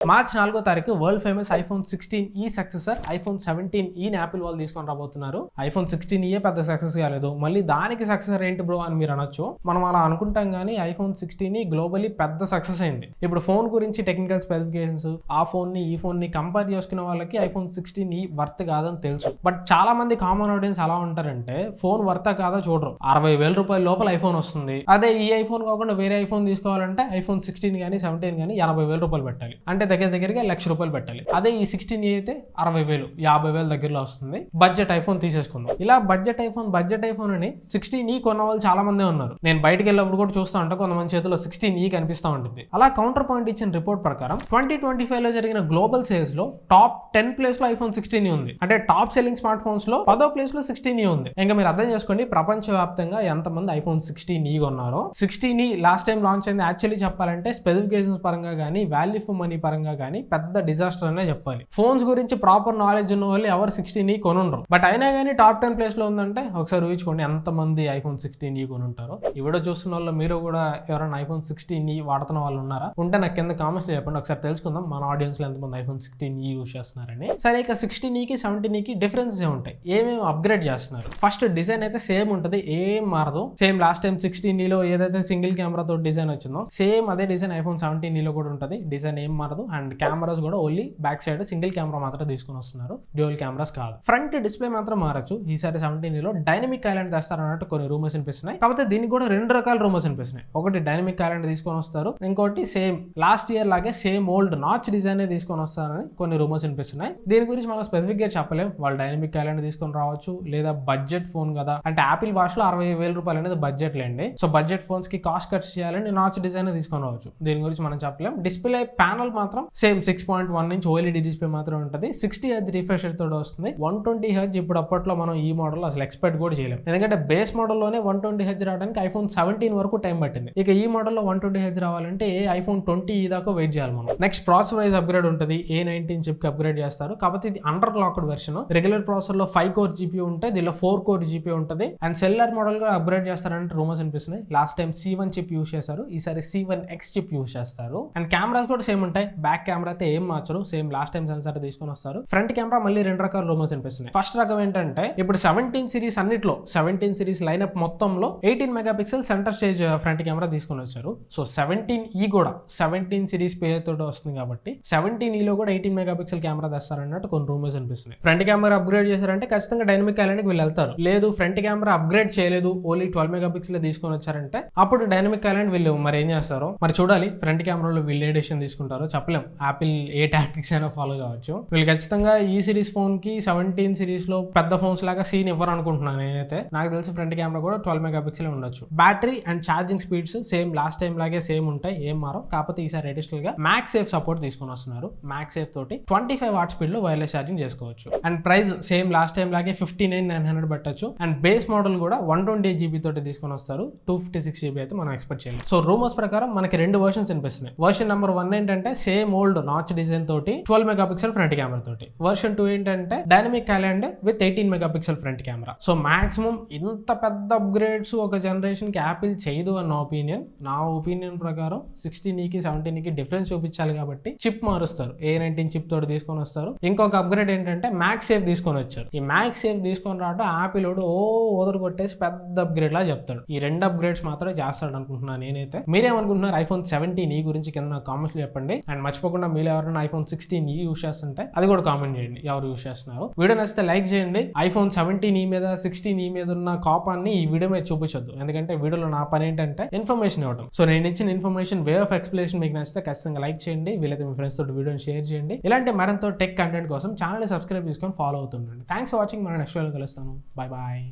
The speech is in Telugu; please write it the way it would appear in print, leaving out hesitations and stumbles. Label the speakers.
Speaker 1: మార్చ్ 4వ తారీఖు world famous iPhone 16e successor iPhone 17e Apple వాళ్ళు తీసుకొని రాబోతున్నారు. ఐఫోన్ 16e పెద్ద సక్సెస్ కాలేదు, మళ్ళీ దానికి సక్సెసర్ ఏంటి బ్రో అని మీరు అనొచ్చు. మనం అలా అనుకుంటాం కానీ ఐఫోన్ 16e గ్లోబలీ పెద్ద సక్సెస్ అయింది. ఇప్పుడు ఫోన్ గురించి టెక్నికల్ స్పెసిఫికేషన్స్ ఆ ఫోన్ ని ఈ ఫోన్ ని కంపేర్ చేసుకునే వాళ్ళకి ఐఫోన్ 16e వర్త్ కాదని తెలుసు. బట్ చాలా మంది కామన్ ఆడియన్స్ ఎలా ఉంటారంటే ఫోన్ వర్త్ కాదా చూడరు. 60,000 రూపాయల లోపల ఐఫోన్ వస్తుంది, అదే ఈ ఐఫోన్ కాకుండా వేరే ఐఫోన్ తీసుకోవాలంటే ఐఫోన్ 16 కానీ 17 కానీ 80,000 రూపాయలు పెట్టాలి, అంటే దగ్గరగా ₹1,00,000 పెట్టాలి. అదే ఈ 16e అయితే 60,000 50,000 దగ్గరలో వస్తుంది. బడ్జెట్ ఐఫోన్ తీసేసుకుందాం. ఇలా బడ్జెట్ ఐఫోన్ అని 16e కొన్న వాళ్ళు చాలా మంది ఉన్నారు. నేను బయటకు వెళ్ళినప్పుడు కూడా చూస్తూ ఉంటా, కొంతమంది చేతిలో 16e కనిపిస్తూ ఉంటుంది. అలా కౌంటర్ పాయింట్ ఇచ్చిన రిపోర్ట్ ప్రకారం 2025 లో జరిగిన గ్లోబల్ సేల్స్ లో టాప్ 10 ప్లేస్ లో ఐఫోన్ 16e ఉంది. అంటే టాప్ సెల్లింగ్ స్మార్ట్ ఫోన్స్ లో 10వ ప్లేస్ లో 16e ఉంది. ఇంకా మీరు అర్థం చేసుకోండి ప్రపంచవ్యాప్తంగా ఎంతమంది iPhone 16e కొన్నారో. 16e last time launch అయింది. యాక్చువల్లీ చెప్పాలంటే స్పెసిఫికేషన్స్ పరంగా కానీ వాల్యూ ఫర్ మనీ పరంగా కానీ పెద్ద డిజాస్టర్ అనే చెప్పాలి. ఫోన్స్ గురించి ప్రాపర్ నాలెడ్జ్ ఉన్న వాళ్ళు ఎవరు 16e కొనుండరు. బట్ అయినా కానీ టాప్ 10 ప్లేస్ లో ఉందంటే ఒకసారి ఊహించుకోండి ఎంతమంది ఐఫోన్ 16e కొనుంటారో. ఈ వీడియో చూస్తున్న వాళ్ళు మీరు కూడా ఎవరైనా ఐఫోన్ 16e వాడుతున్న వాళ్ళు ఉన్నారా? ఉంటే నాకు కింద కామెంట్స్ లో చెప్పండి, ఒకసారి తెలుసుకుందాం మన ఆడియన్స్ లో ఎంతమంది ఐఫోన్ 16e యూస్ చేస్తున్నారని. సరే, ఇక 16eకి 17eకి డిఫరెన్సెస్ ఉంటాయి, ఏమేమి అప్గ్రేడ్ చేస్తున్నారు. ఫస్ట్ డిజైన్ అయితే సేమ్ ఉంటుంది, ఏం మారదు. సేమ్ లాస్ట్ టైం 16eలో ఏదైతే సింగిల్ కెమెరా తో డిజైన్ వచ్చిందో సేమ్ అదే డిజైన్ ఐఫోన్ 17eలో కూడా ఉంటుంది. డిజైన్ ఏం మారదు. అండ్ కెమెరాస్ కూడా only back side single camera మాత్రం తీసుకుని వస్తున్నారు, డ్యూయల్ కెమెరాస్ కాదు. ఫ్రంట్ డిస్ప్లే మాత్రం మారచ్చు. ఈసారి 17eలో డైనమిక్ ఐలాండ్ తెస్తారు అన్నట్టు కొన్ని రూమర్స్ వినిపిస్తున్నాయి. కాకపోతే దీనికి కూడా 2 రకాల రూమర్స్ వినిపిస్తున్నాయి. ఒకటి డైనమిక్ ఐలాండ్ తీసుకొని వస్తారు, ఇంకోటి సేమ్ లాస్ట్ ఇయర్ లాగే సేమ్ ఓల్డ్ నాచ్ డిజైన్ తీసుకొని వస్తారని కొన్ని రూమర్స్ వినిపిస్తున్నాయి. దీని గురించి మనం స్పెసిఫిక్ గా చెప్పలేం. వాళ్ళు డైనమిక్ ఐలాండ్ తీసుకొని రావచ్చు, లేదా బడ్జెట్ ఫోన్ కదా అంటే యాపిల్ భాషలో 60,000 రూపాయలు అనేది బడ్జెట్ లేండి. సో బడ్జెట్ ఫోన్స్ కి కాస్ట్ కట్స్ చేయాలని నాచ్ డిజైన్ తీసుకొని రావచ్చు. దీని గురించి మనం చెప్పలేం. డిస్ప్లే ప్యానల్ మాత్రం సేమ్ 6.1 ఇంచ్ OLED డిస్ప్లే మాత్రం ఉంటుంది. 60Hz రిఫ్రెష్ రేట్ తోటి వస్తుంది. 120Hz ఇప్పుడు అప్పట్లో మనం ఈ మోడల్ అసలు ఎక్స్పెక్ట్ కూడా చేయలేం, ఎందుకంటే బేస్ మోడల్లోనే 120Hz రావడానికి ఐఫోన్ 17 వరకు టైం పట్టింది. ఇక ఈ మోడల్లో 120Hz రావాలంటే ఐఫోన్ 20 దాకా వెయిట్ చేయాలి మనం. నెక్స్ట్ ప్రాసెసర్ వైజ్ అప్గ్రేడ్ ఉంటుంది. A19 చిప్ కి అప్గ్రేడ్ చేస్తారు. కాకపోతే ఇది under clocked version. Regular processor లో 5 కోర్ GPU ఉంటాయి, దీనిలో 4 కోర్ GPU ఉంటుంది. అండ్ సెల్యులర్ మోడల్ గా అప్గ్రేడ్ చేస్తారంటే రూమర్స్ అనిపిస్తున్నాయి. Last time C1 chip use చేశారు, ఈసారి C1X చిప్ యూస్ చేస్తారు. అండ్ కెమెరాస్ కూడా సేమ్ ఉంటాయి. బ్యాక్ కెమెరా అయితే ఏం మార్చరు, సేమ్ లాస్ట్ టైం సెన్సార్ తీసుకొని వస్తారు. ఫ్రంట్ కెమెరా మళ్ళీ 2 రకాల రూమర్స్ అనిపిస్తున్నాయి. ఫస్ట్ రకం ఏంటంటే ఇప్పుడు 17 సిరీస్ అన్నిట్లో 17 సిరీస్ లైనప్ మొత్తంలో 18 megapixel centre stage front camera తీసుకొని వచ్చారు. సో 17e కూడా 17 సిరీస్ పేరు తోటి వస్తుంది కాబట్టి 17eలో కూడా 18 మెగాపిక్సెల్ కెమెరా తెస్తారన్నట్టు కొన్ని రూమర్స్ అనిపిస్తున్నాయి. ఫ్రంట్ కెమెరా అప్గ్రేడ్ చేశారంటే ఖచ్చితంగా డైనమిక్ ఐలాండ్ కి వీళ్ళు వెళ్తారు. లేదు ఫ్రంట్ కెమెరా అప్గ్రేడ్ చేయలేదు, ఓన్లీ 12 మెగాపిక్సెల్ తీసుకొని వచ్చారంటే అప్పుడు డైనమిక్ ఐలాండ్ వీళ్ళు మరి ఏం చేస్తారో మరి చూడాలి. ఫ్రంట్ కెమెరాలో వీళ్ళు ఏ డెసిషన్ తీసుకుంటారో చెప్పలేం. యాపిల్ ఏ టాక్టిక్స్ అయినా ఫాలో కావచ్చు. వీళ్ళు ఖచ్చితంగా ఈ సిరీస్ ఫోన్ కి 17 సిరీస్ లో పెద్ద ఫోన్స్ లాగా సీన్ ఇవ్వరు అనుకుంటున్నాను నేనైతే. నాకు తెలిసి ఫ్రంట్ కెమెరా కూడా 12 మెగాపిక్సెల్ ఉండొచ్చు. Battery and charging speeds same last time లాగే సేమ్ ఉంటాయి, ఏం మారో. కాకపోతే ఈసారి అడిషనల్ గా మ్యాక్స్ సేఫ్ సపోర్ట్ తీసుకొని వస్తున్నారు. మ్యాక్స్ సేఫ్ తోటి 25 వాట్ స్పీడ్ లో వైర్లెస్ ఛార్జింగ్ చేసుకోవచ్చు. And price same last time లాగే 59,900 పెట్టచ్చు. అండ్ బేస్ మోడల్ కూడా 128GB తోటి తీసుకొని వస్తారు. 256GB అయితే మనం ఎక్స్పెక్ట్ చేయాలి. సో రూమర్స్ ప్రకారం మనకి 2 వర్షన్స్ వినిపిస్తున్నాయి. వర్షన్ నెంబర్ 1 ఏంటంటే సేమ్ ఓల్డ్ నాచ్ డిజైన్ తోటి 12 మెగాపిక్సెల్ ఫ్రంట్ కెమెరా తోటి. వర్షన్ 2 ఏంటంటే dynamic island with 18 megapixel front camera. So maximum ఇంత పెద్ద అప్గ్రేడ్స్ ఒక జనరేషన్ కి యాపిల్ చేయదు అన్న ఒపీనియన్. నా ఒపీనియన్ ప్రకారం 16eకి 17eకి డిఫరెన్స్ చూపించాలి కాబట్టి చిప్ మారుస్తారు. A19 చిప్ తోటి తీసుకొని వస్తారు. ఇంకొక అప్గ్రేడ్ ఏంటంటే మ్యాక్స్ సేఫ్ తీసుకొని వచ్చారు. ఈ మ్యాక్స్ సేఫ్ తీసుకొని రావడం యాపిల్ ఓదరు కొట్టేసి పెద్ద అప్గ్రేడ్ లా చెప్తాడు. ఈ 2 అప్గ్రేడ్స్ మాత్రమే చేస్తాడు అనుకుంటున్నాను నేనైతే. మీరేమనుకుంటున్నారు ఐఫోన్ 17e గురించి కింద నాకు కామెంట్స్ లో చెప్పండి. అండ్ మర్చిపోకుండా మీరు ఎవరైనా ఐఫోన్ 16e యూస్ చేస్తుంటే అది కూడా కామెంట్ చేయండి ఎవరు యూస్ చేస్తున్నారు. వీడియో నచ్చితే లైక్ చేయండి. ఐఫోన్ 17e మీద 16e మీద ఉన్న కాపాన్ని ఈ వీడియో మీద చూపించొద్దు, ఎందుకంటే వీడియోలో నా పని ఏంటంటే ఇన్ఫర్మేషన్ ఇవ్వడం. సో నేను ఇచ్చిన ఇన్ఫర్మేషన్ వే ఆఫ్ ఎక్స్ప్లెనేషన్ మీకు నచ్చితే ఖచ్చితంగా లైక్ చేయండి. వీలైతే మీ ఫ్రెండ్స్ తోటి వీడియోని షేర్ చేయండి. ఇలాంటి మరింత టెక్ కంటెంట్ కోసం ఛానల్ సబ్స్క్రైబ్ చేసుకొని ఫాలో అవుతుండండి. Thanks for watching. మనం నెక్స్ట్ వీడియోలో కలుస్తాను. Bye bye.